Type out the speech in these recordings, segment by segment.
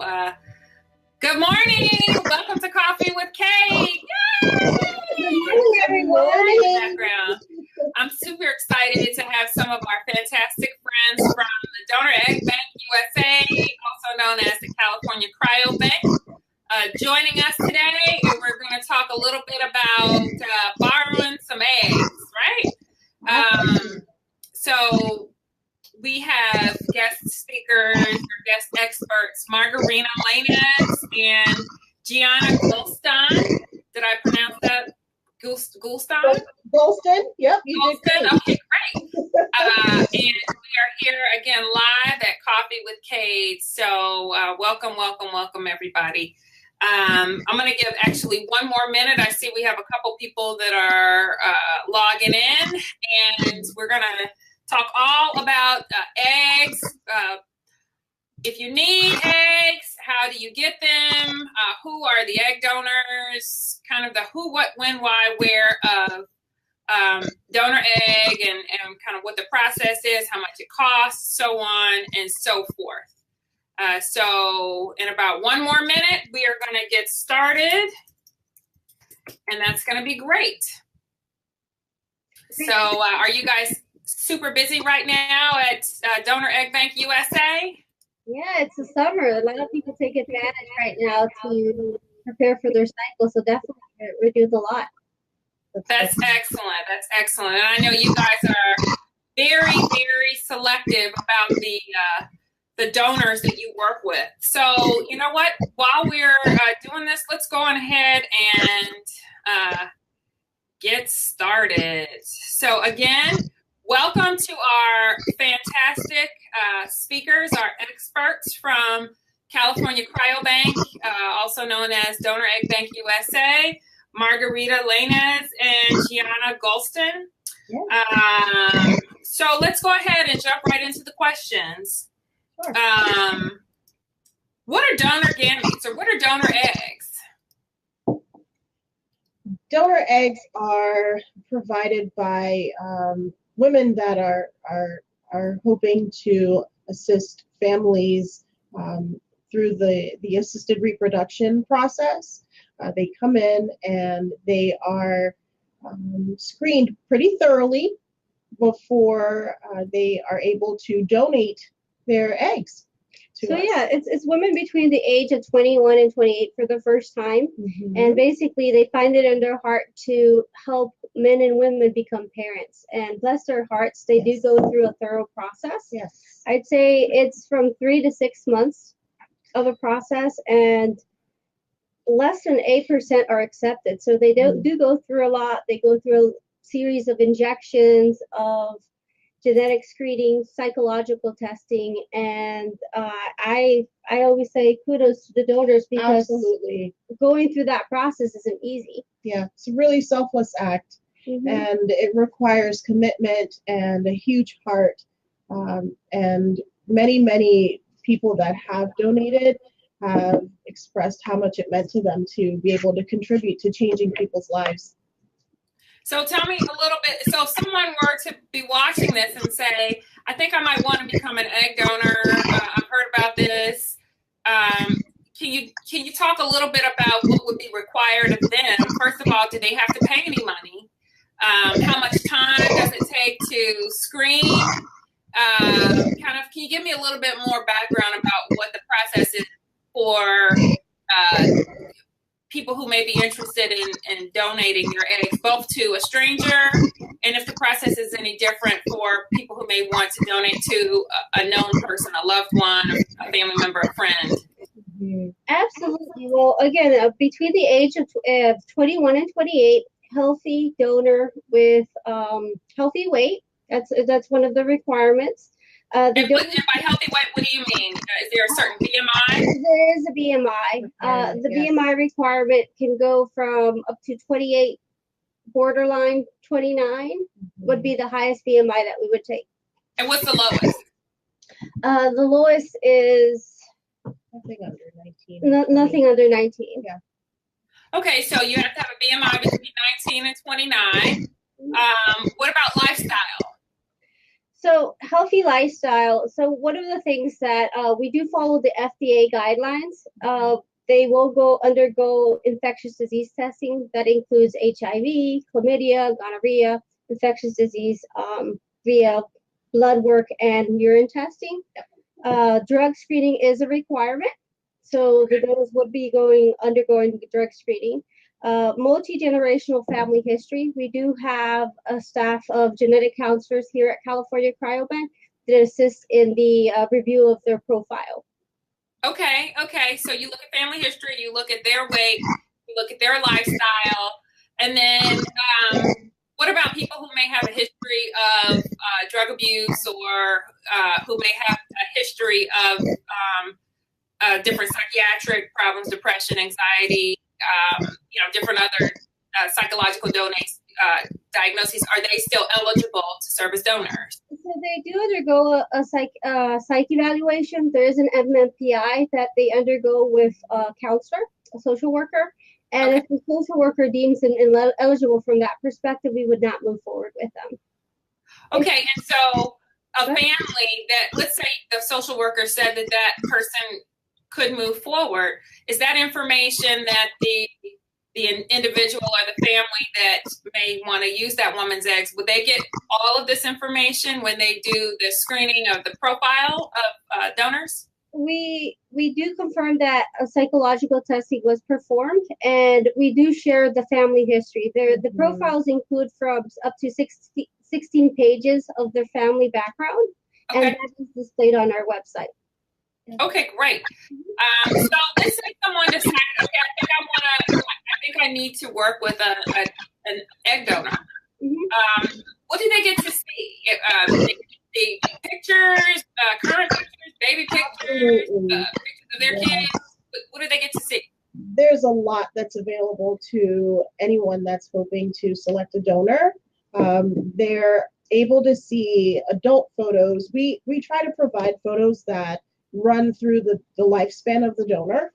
Good morning. Welcome to Coffee with Cade. Good morning, everyone. Background. I'm super excited to have some of our fantastic friends from the Donor Egg Bank USA, also known as the California Cryo Bank, joining us today. And we're going to talk a little bit about borrowing some eggs, right? So we have guest speakers or guest experts, Margarita Lainez and Gianna Gulston. Did I pronounce that? Gulston? Gulston, yep. Gulston, okay, great. And we are here again live at Coffee with Cade. So welcome, everybody. I'm going to give actually one more minute. I see we have a couple people that are logging in, and we're going to talk all about eggs. If you need eggs, how do you get them? Who are the egg donors? Kind of the who, what, when, why, where of donor egg, and kind of what the process is, how much it costs, so on and so forth. So in about one more minute, we are going to get started, and that's going to be great. So are you guys super busy right now at Donor Egg Bank USA? Yeah, it's the summer. A lot of people take advantage right now to prepare for their cycle. So definitely we're doing a lot. That's excellent. That's excellent. And I know you guys are very, very selective about the donors that you work with. So you know what? While we're doing this, let's go on ahead and get started. So again, welcome to our fantastic speakers, our experts from California Cryo Bank, also known as Donor Egg Bank USA, Margarita Lainez and Gianna Gulston. Yeah. So let's go ahead and jump right into the questions. Sure. What are donor gametes, or what are donor eggs? Donor eggs are provided by women that are hoping to assist families through the assisted reproduction process. They come in and they are screened pretty thoroughly before they are able to donate their eggs to us. Yeah, it's women between the age of 21 and 28 for the first time. Mm-hmm. And basically they find it in their heart to help men and women become parents. And bless their hearts, they do go through a thorough process. Yes. I'd say it's from 3 to 6 months of a process, and less than 8% are accepted. So they do go through a lot. They go through a series of injections, of genetic screening, psychological testing, and I always say kudos to the donors, because absolutely going through that process isn't easy. Yeah, it's a really selfless act, mm-hmm. and it requires commitment and a huge heart, and many people that have donated have expressed how much it meant to them to be able to contribute to changing people's lives. So tell me a little bit, so if someone were to be watching this and say, I think I might want to become an egg donor, I've heard about this, can you talk a little bit about what would be required of them? First of all, do they have to pay any money? How much time does it take to screen? Can you give me a little bit more background about what the process is for people who may be interested in donating your eggs, both to a stranger, and if the process is any different for people who may want to donate to a known person, a loved one, a family member, a friend? Mm-hmm. Absolutely. Well, again, between the age of 21 and 28, healthy donor with healthy weight. That's one of the requirements. And by healthy weight, what do you mean? Is there a certain BMI? There is a BMI. The BMI requirement can go from up to 28, borderline 29, mm-hmm. would be the highest BMI that we would take. And what's the lowest? The lowest is nothing under 19. Nothing under 19. Yeah. Okay, so you have to have a BMI between 19 and 29. What about lifestyle? So healthy lifestyle. So one of the things that we do follow the FDA guidelines. They will undergo infectious disease testing that includes HIV, chlamydia, gonorrhea, infectious disease via blood work and urine testing. Drug screening is a requirement, so the donors would be undergoing drug screening. Multi-generational family history. We do have a staff of genetic counselors here at California Cryobank that assist in the review of their profile. Okay. So you look at family history, you look at their weight, you look at their lifestyle, and then what about people who may have a history of drug abuse or who may have a history of different psychiatric problems, depression, anxiety, different other psychological diagnoses? Are they still eligible to serve as donors? So they do undergo a psych evaluation. There is an MMPI that they undergo with a counselor, a social worker. And if the social worker deems them eligible from that perspective, we would not move forward with them. Okay, and so a family that, let's say the social worker said that person could move forward, is that information that the individual or the family that may want to use that woman's eggs, would they get all of this information when they do the screening of the profile of donors? We do confirm that a psychological testing was performed, and we do share the family history. The profiles include from up to 16 pages of their family background, and that is displayed on our website. Okay, great. So let's say someone decides, okay, I think I need to work with an egg donor. What do they get to see? The pictures, current pictures, baby pictures, pictures of their kids. What do they get to see? There's a lot that's available to anyone that's hoping to select a donor. They're able to see adult photos. We try to provide photos that run through the lifespan of the donor.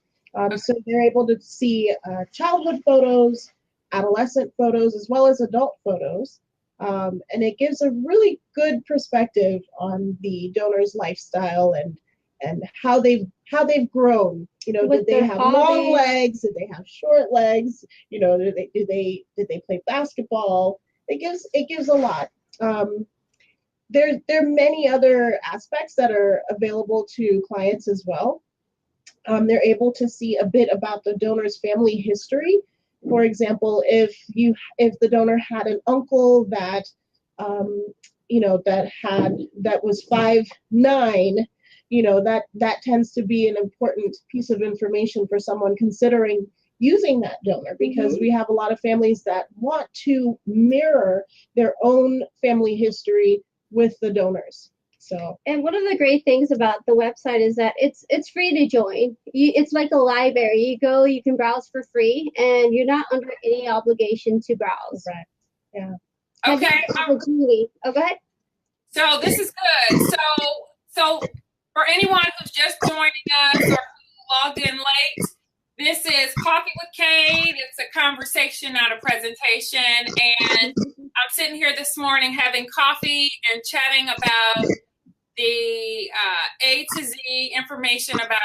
So they're able to see childhood photos, adolescent photos, as well as adult photos. And it gives a really good perspective on the donor's lifestyle and how they've grown. Did they have long legs? Did they have short legs? Did they play basketball? It gives a lot. There are many other aspects that are available to clients as well. They're able to see a bit about the donor's family history. For example, if the donor had an uncle that that was 5'9", that tends to be an important piece of information for someone considering using that donor, because we have a lot of families that want to mirror their own family history with the donors. So, and one of the great things about the website is that it's free to join. It's like a library. You go, you can browse for free, and you're not under any obligation to browse. Right. Yeah. Okay. Oh, go ahead. So this is good. So for anyone who's just joining us or who logged in late, this is Coffee with Cade. It's a conversation, not a presentation. And I'm sitting here this morning having coffee and chatting about the A to Z information about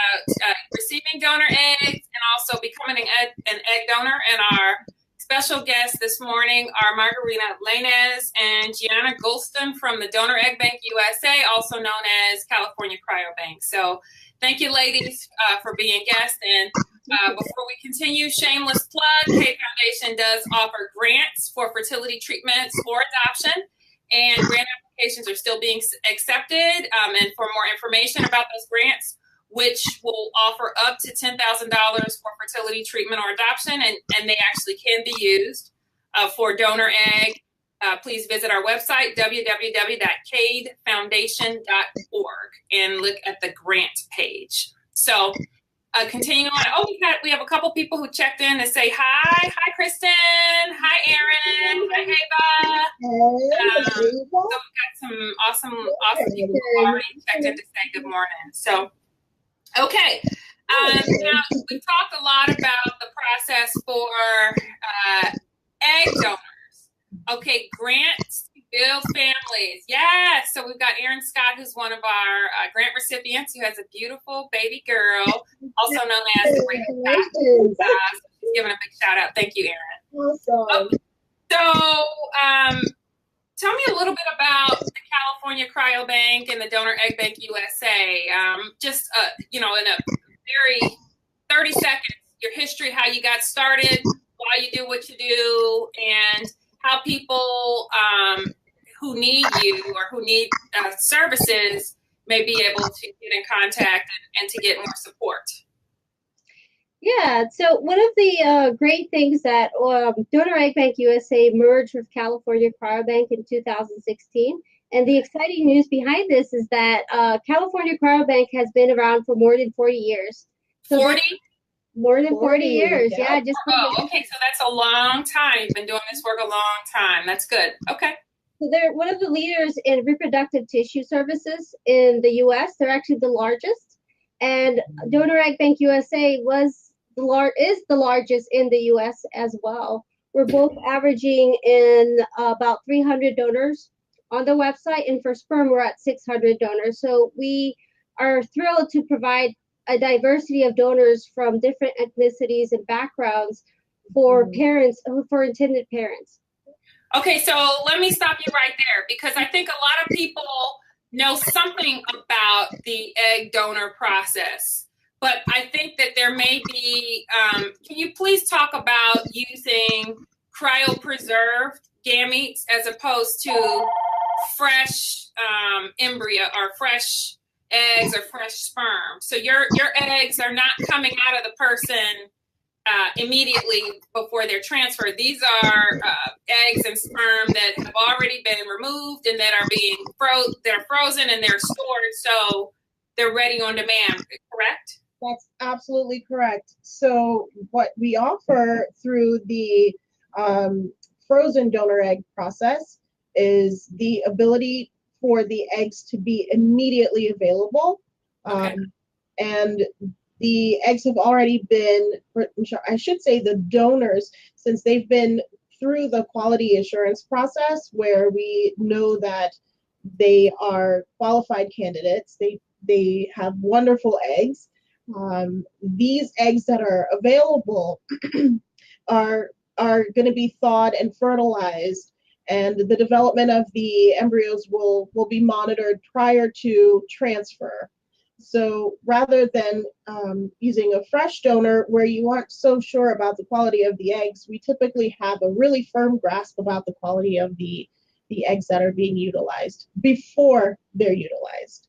receiving donor eggs and also becoming an egg donor. And our special guests this morning are Margarita Lainez and Gianna Golston from the Donor Egg Bank USA, also known as California Cryobank. So thank you, ladies, for being guests. And before we continue, shameless plug, Cade Foundation does offer grants for fertility treatments or adoption, and grant applications are still being accepted. And for more information about those grants, which will offer up to $10,000 for fertility treatment or adoption, and they actually can be used for donor egg, please visit our website, www.cadefoundation.org, and look at the grant page. So continuing on. Oh, we have a couple people who checked in to say hi. Hi, Kristen. Hi, Erin. Hi, Ava. So we've got some awesome people who already checked in to say good morning. So, okay. Now, we've talked a lot about the process for egg donors. Okay, grants to Build families. Yes. So we've got Erin Scott, who's one of our grant recipients, who has a beautiful baby girl, also known as Congratulations. So she's giving a big shout out. Thank you, Erin. Awesome. So tell me a little bit about the California Cryobank and the Donor Egg Bank USA. Just, in a very 30 seconds, your history, how you got started, why you do what you do, and how people who need you or who need services may be able to get in contact and to get more support. Yeah, so one of the great things that Donor Egg Bank USA merged with California Cryobank in 2016, and the exciting news behind this is that California Cryobank has been around for more than 40 years. So 40? More than 40 years, yeah. Okay, so that's a long time. You've been doing this work a long time. That's good. Okay. So they're one of the leaders in reproductive tissue services in the U.S. They're actually the largest, and Donor Egg Bank USA is the largest in the U.S. as well. We're both averaging in about 300 donors on the website, and for sperm, we're at 600 donors. So we are thrilled to provide a diversity of donors from different ethnicities and backgrounds for parents, for intended parents. Okay, so let me stop you right there, because I think a lot of people know something about the egg donor process, but I think that there may be, can you please talk about using cryopreserved gametes as opposed to fresh embryo or fresh eggs or fresh sperm? So your eggs are not coming out of the person immediately before they're transferred. These are eggs and sperm that have already been removed and that are being they're frozen and they're stored, so they're ready on demand, correct? That's absolutely correct. So what we offer through the frozen donor egg process is the ability for the eggs to be immediately available. Okay. And the eggs have already been, I should say the donors, since they've been through the quality assurance process where we know that they are qualified candidates, they have wonderful eggs. These eggs that are available are going to be thawed and fertilized, and the development of the embryos will be monitored prior to transfer. So rather than using a fresh donor where you aren't so sure about the quality of the eggs, we typically have a really firm grasp about the quality of the eggs that are being utilized before they're utilized.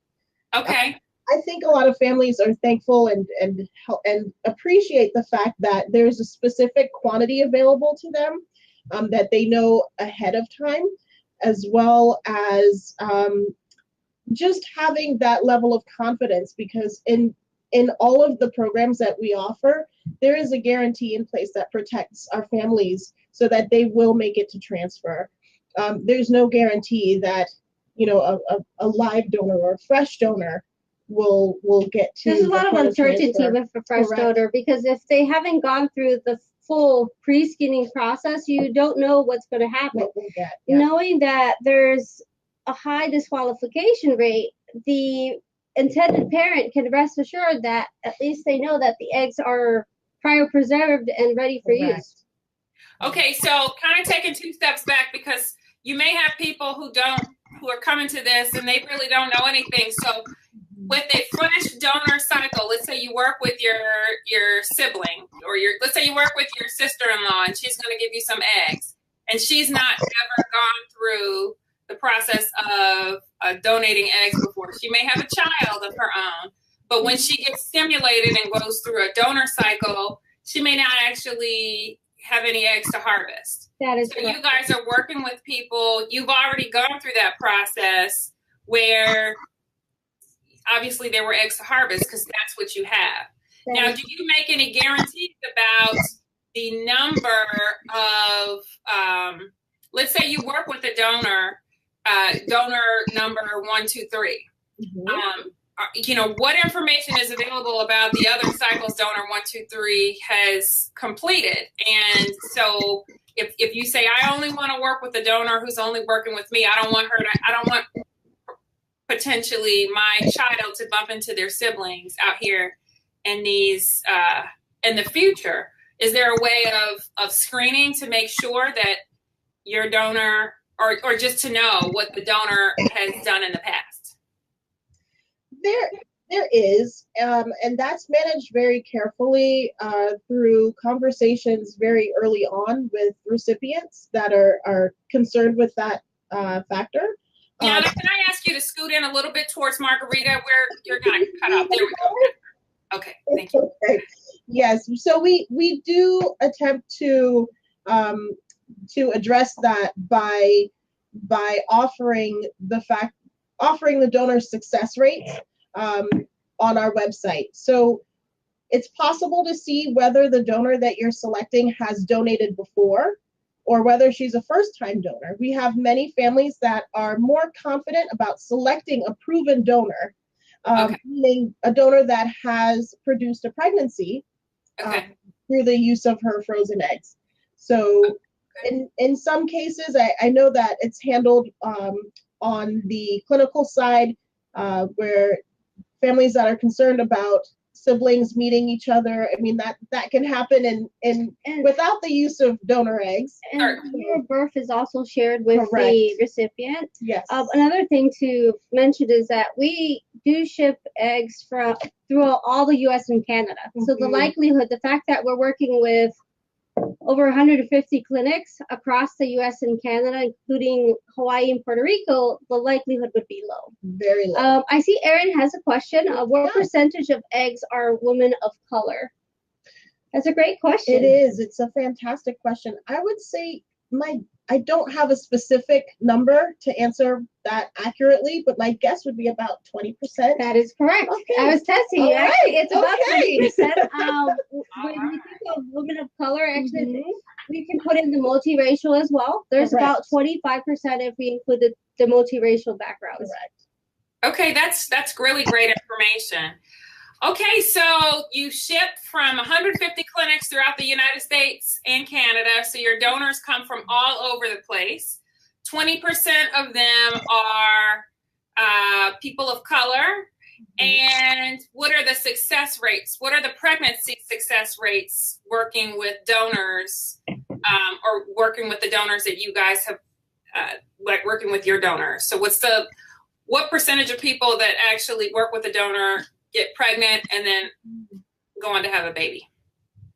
Okay. I think a lot of families are thankful and appreciate the fact that there's a specific quantity available to them that they know ahead of time, as well as just having that level of confidence, because in all of the programs that we offer, there is a guarantee in place that protects our families so that they will make it to transfer. There's no guarantee that a live donor or a fresh donor will get to. There's a lot of uncertainty with a fresh donor, because if they haven't gone through the full pre-screening process, you don't know what's going to happen. What we'll get, yeah. Knowing that there's a high disqualification rate, the intended parent can rest assured that at least they know that the eggs are cryopreserved and ready for use. Okay, so kind of taking 2 steps back, because you may have people who are coming to this and they really don't know anything. So with a fresh donor cycle, let's say you work with your sibling, or let's say you work with your sister-in-law and she's going to give you some eggs, and she's not ever gone through the process of donating eggs before. She may have a child of her own, but when she gets stimulated and goes through a donor cycle, she may not actually have any eggs to harvest. That is so correct. You guys are working with people. You've already gone through that process where obviously there were eggs to harvest, because that's what you have. Now, do you make any guarantees about the number of, let's say you work with a donor number 1, 2, 3. What information is available about the other cycles donor 1, 2, 3 has completed? And so if you say, I only want to work with a donor who's only working with me, I don't want potentially my child to bump into their siblings out here in these in the future. Is there a way of screening to make sure that your donor, or just to know what the donor has done in the past? There is, and that's managed very carefully through conversations very early on with recipients that are concerned with that factor. Yeah, can I ask you to scoot in a little bit towards Margarita where you're going to cut off? There we go. Okay, thank you. Okay. Yes, so we do attempt to address that by offering the donor success rates on our website. So it's possible to see whether the donor that you're selecting has donated before or whether she's a first-time donor. We have many families that are more confident about selecting a proven donor, meaning a donor that has produced a pregnancy through the use of her frozen eggs. So in some cases, I know that it's handled on the clinical side where families that are concerned about siblings meeting each other. I mean, that can happen in without the use of donor eggs. And your birth is also shared with the recipient. Yes. Another thing to mention is that we do ship eggs through all the U.S. and Canada. Mm-hmm. So the fact that we're working with over 150 clinics across the U.S. and Canada, including Hawaii and Puerto Rico, the likelihood would be low. Very low. I see Erin has a question. What percentage of eggs are women of color? That's a great question. It is. It's a fantastic question. I would say I don't have a specific number to answer that accurately, but my guess would be about 20%. That is correct. Okay. I was testing you. Right. It's about 20%. When we think of women of color, actually, we can put in the multiracial as well. There's about 25% if we include the multiracial backgrounds. Correct. Okay, that's really great information. Okay, so you ship from 150 clinics throughout the United States and Canada, so your donors come from all over the place. 20% of them are people of color. And what are the success rates? What are the pregnancy success rates working with donors or working with the donors that you guys have, like working with your donors? So what percentage of people that actually work with a donor get pregnant and then go on to have a baby?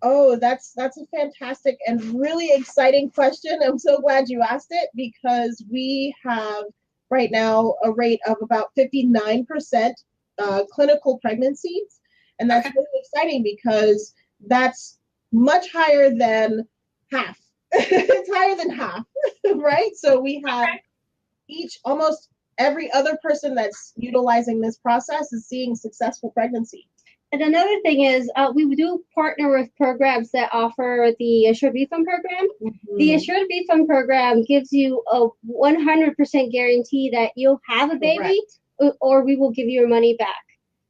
Oh, that's a fantastic and really exciting question. I'm so glad you asked it because we have right now a rate of about 59% clinical pregnancies. And that's really exciting because that's much higher than half. It's higher than half, right? So we have almost every other person that's utilizing this process is seeing successful pregnancy. And another thing is we do partner with programs that offer the Assured Refund Program. Mm-hmm. The Assured Refund Program gives you a 100% guarantee that you'll have a baby or we will give you your money back.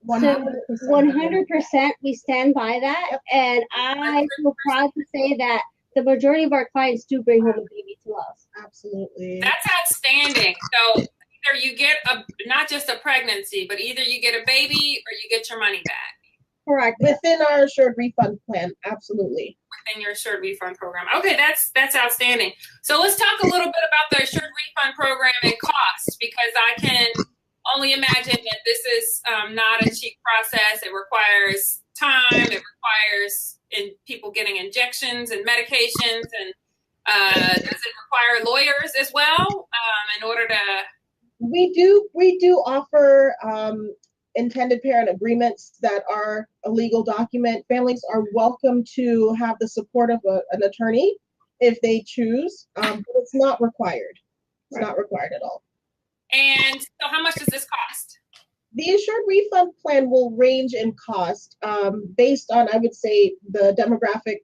100%. So 100% we stand by that. Yep. And I feel proud to say that the majority of our clients do bring home a baby to us. Absolutely. That's outstanding. So either you get not just a pregnancy, but either you get a baby or you get your money back. Correct. Within our Assured Refund plan, absolutely. Within your Assured Refund program. Okay, that's outstanding. So let's talk a little bit about the Assured Refund program and cost, because I can only imagine that this is not a cheap process. It requires time. It requires people getting injections and medications, and does it require lawyers as well in order to? We do offer intended parent agreements that are a legal document. Families are welcome to have the support of an attorney if they choose, but it's not required. It's not required at all. And so how much does this cost? The Assured Refund Plan will range in cost based on, I would say, the demographic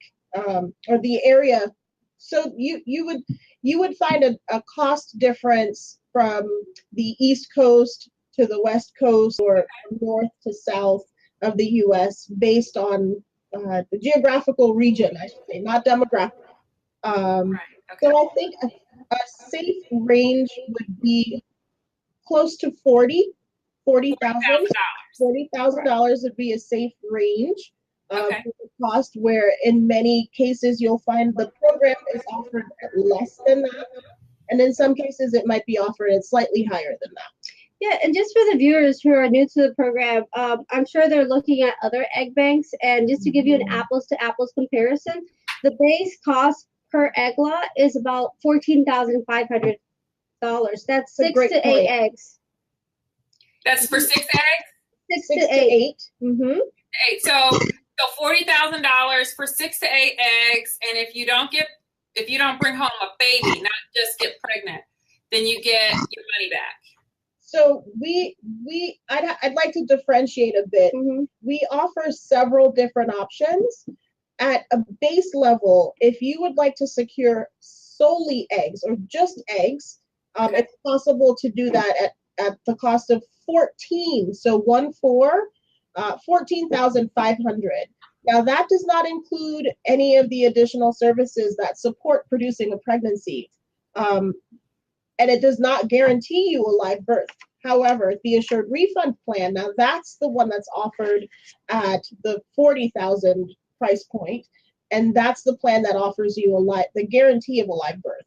or the area. So you would find a cost difference from the East Coast to the West Coast or north to south of the U.S. based on the geographical region, I should say, not demographic. Okay. So I think a safe range would be close to 40,000. $40,000 would be a safe range Okay. for the cost, where in many cases you'll find the program is offered at less than that. And in some cases it might be offered at slightly higher than that. Yeah, and just for the viewers who are new to the program, I'm sure they're looking at other egg banks. And just to give you an apples to apples comparison, the base cost per egg lot is about $14,500. That's That's a great 6 to 8 point. eggs. That's for 6 eggs? 6 to 8. Mm-hmm. 8. So $40,000 for 6 to 8 eggs, and if you don't bring home a baby, not just get pregnant, then you get your money back. So I'd like to differentiate a bit. Mm-hmm. We offer several different options. At a base level, if you would like to secure solely eggs or just eggs, it's possible to do that at the cost of 14. So 14,500. Now that does not include any of the additional services that support producing a pregnancy. And it does not guarantee you a live birth. However, the assured refund plan, now that's the one that's offered at the 40,000 price point, and that's the plan that offers you the guarantee of a live birth.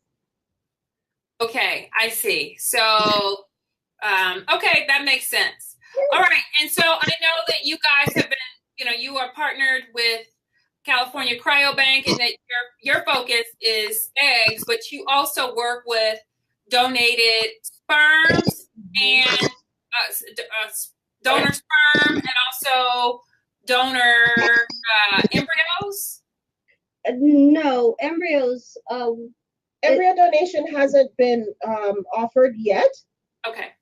Okay, I see. So, okay, that makes sense. All right, and so I know that you guys have been, you are partnered with California Cryobank, and that your focus is eggs, but you also work with donated sperms and donor sperm, and also donor embryos. No, embryos. Embryo donation hasn't been offered yet. Okay.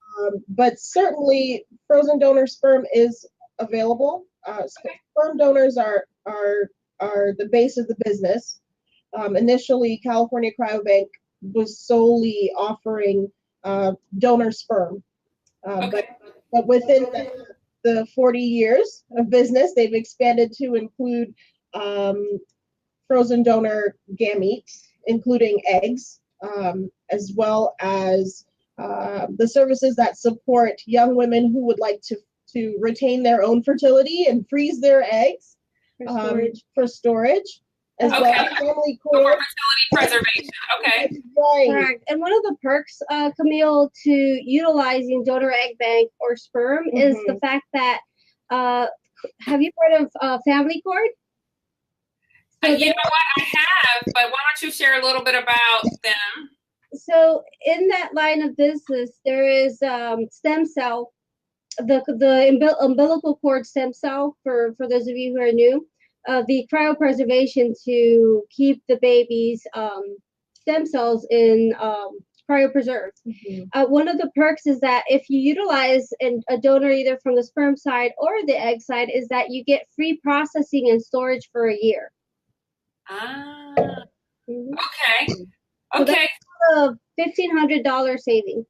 But certainly frozen donor sperm is available. Sperm donors are the base of the business. Initially, California Cryobank was solely offering donor sperm. Okay. But within the 40 years of business, they've expanded to include frozen donor gametes, including eggs, as well as the services that support young women who would like to retain their own fertility and freeze their eggs for storage, as well as family For core. fertility preservation. Okay. Right. Correct. And one of the perks, Camille, to utilizing donor egg bank or sperm is the fact that, have you heard of family cord? You know what? I have, but why don't you share a little bit about them? So in that line of business, there is stem cell, the umbilical cord stem cell, for those of you who are new, the cryopreservation to keep the baby's stem cells in cryopreserved. One of the perks is that if you utilize a donor either from the sperm side or the egg side, is that you get free processing and storage for a year. Okay. So Okay. that's a $1,500 saving.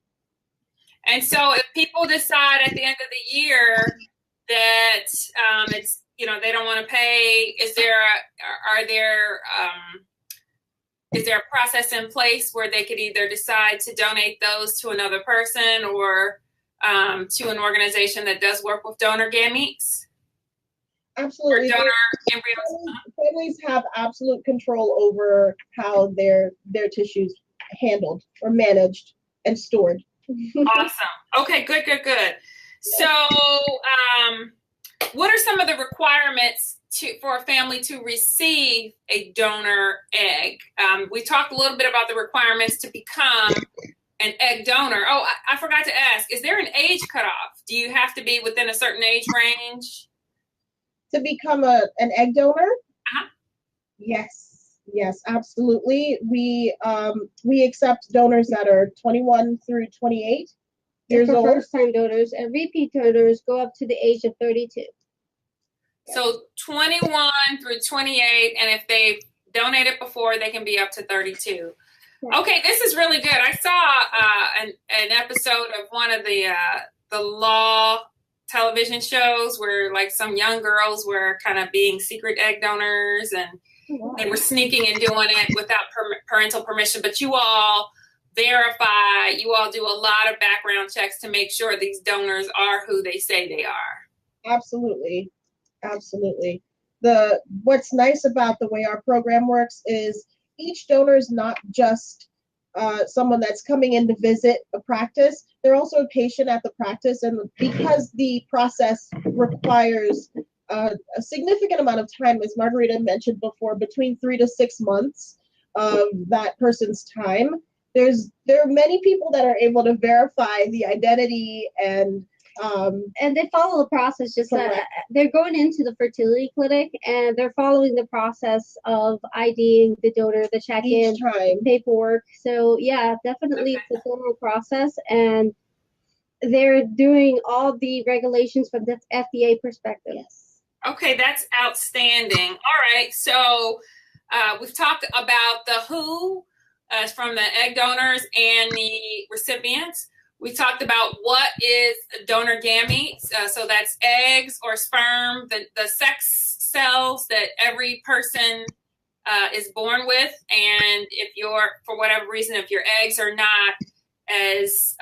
And so if people decide at the end of the year that it's, they don't want to pay, is there a process in place where they could either decide to donate those to another person or to an organization that does work with donor gametes? Absolutely. Or donor embryos? Families have absolute control over how their tissues handled or managed and stored. Awesome. Okay, good. So, what are some of the requirements for a family to receive a donor egg? We talked a little bit about the requirements to become an egg donor. Oh, I forgot to ask, is there an age cutoff? Do you have to be within a certain age range to become an egg donor? Uh-huh. Yes, absolutely. We accept donors that are 21 through 28 years old. First-time donors, and repeat donors go up to the age of 32. So 21 through 28, and if they've donated before, they can be up to 32. Okay, this is really good. I saw an episode of one of the law television shows where like some young girls were kind of being secret egg donors, and they were sneaking and doing it without parental permission. But you all verify, you all do a lot of background checks to make sure these donors are who they say they are. Absolutely. Absolutely. What's nice about the way our program works is each donor is not just someone that's coming in to visit a practice. They're also a patient at the practice, and because the process requires a significant amount of time, as Margarita mentioned before, between 3 to 6 months of that person's time, there are many people that are able to verify the identity and they follow the process. Just that they're going into the fertility clinic and they're following the process of IDing the donor, the check-in, paperwork. So yeah, definitely it's a thorough process, and they're doing all the regulations from the FDA perspective. Yes. Okay, that's outstanding. All right, so we've talked about the who from the egg donors and the recipients. We talked about what is donor gametes, so that's eggs or sperm, the sex cells that every person is born with, and if you're, for whatever reason, if your eggs are not as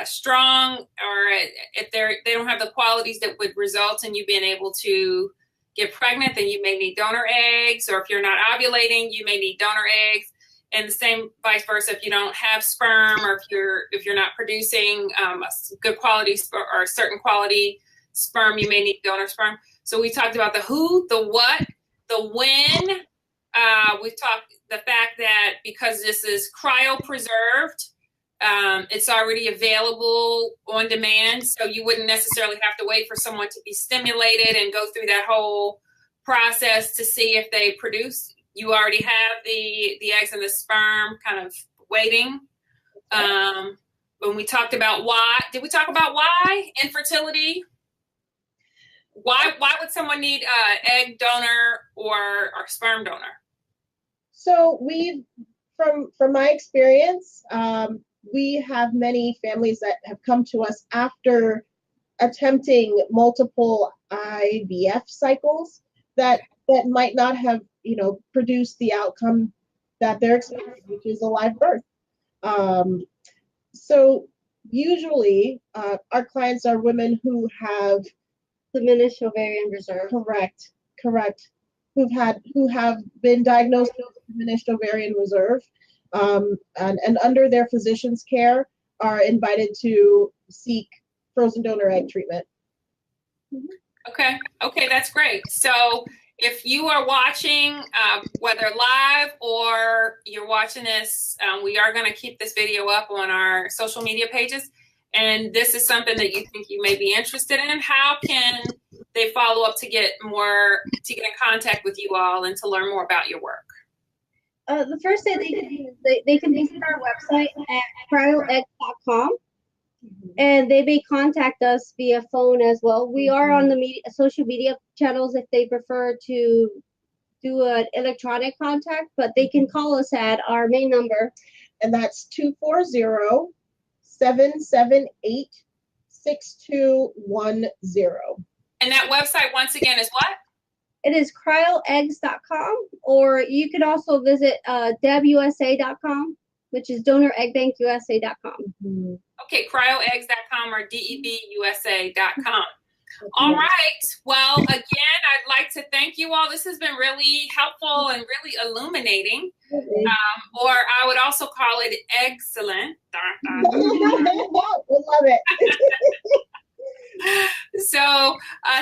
strong, or if they don't have the qualities that would result in you being able to get pregnant, then you may need donor eggs, or if you're not ovulating, you may need donor eggs. And the same vice versa, if you don't have sperm, or if you're not producing a good quality or a certain quality sperm, you may need donor sperm. So we talked about the who, the what, the when. We've talked the fact that because this is cryopreserved, it's already available on demand, so you wouldn't necessarily have to wait for someone to be stimulated and go through that whole process to see if they produce. You already have the eggs and the sperm kind of waiting. When we talked about why, did we talk about why infertility? Why would someone need egg donor or sperm donor? So from my experience, we have many families that have come to us after attempting multiple IVF cycles that might not have, produced the outcome that they're expecting, which is a live birth. So usually our clients are women who have diminished ovarian reserve. Correct. Who have been diagnosed with diminished ovarian reserve, and under their physician's care are invited to seek frozen donor egg treatment. Okay, that's great. So if you are watching, whether live or you're watching this, we are going to keep this video up on our social media pages. And this is something that you think you may be interested in. How can they follow up to get in contact with you all and to learn more about your work? The first thing they can do is they can visit our website at cryoeggs.com. And they may contact us via phone as well. We are on the social media channels if they prefer to do an electronic contact, but they can call us at our main number. And that's 240-778-6210. And that website, once again, is what? It is cryoeggs.com, or you could also visit debusa.com, which is donoreggbankusa.com. Okay, cryoeggs.com or debusa.com. All right. Well, again, I'd like to thank you all. This has been really helpful and really illuminating. Or I would also call it excellent. We love it. So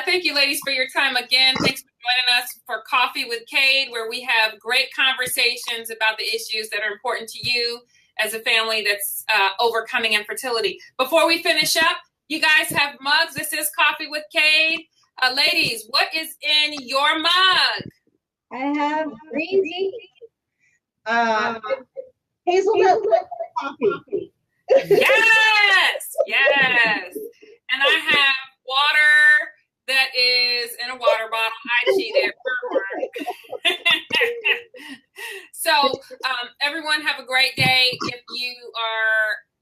thank you, ladies, for your time. Again, thanks for joining us for Coffee with Cade, where we have great conversations about the issues that are important to you as a family that's overcoming infertility. Before we finish up, you guys have mugs. This is Coffee with Cade. Ladies, what is in your mug? I have green tea. Hazelnut coffee. Yes. And I have water that is in a water bottle. I cheated. So everyone have a great day.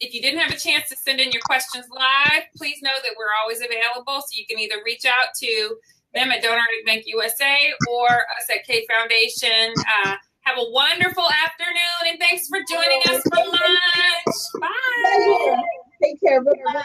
If you didn't have a chance to send in your questions live, please know that we're always available. So you can either reach out to them at Donor Bank USA or us at Cade Foundation. Have a wonderful afternoon, and thanks for joining us for lunch. Bye. Take care. Bye-bye.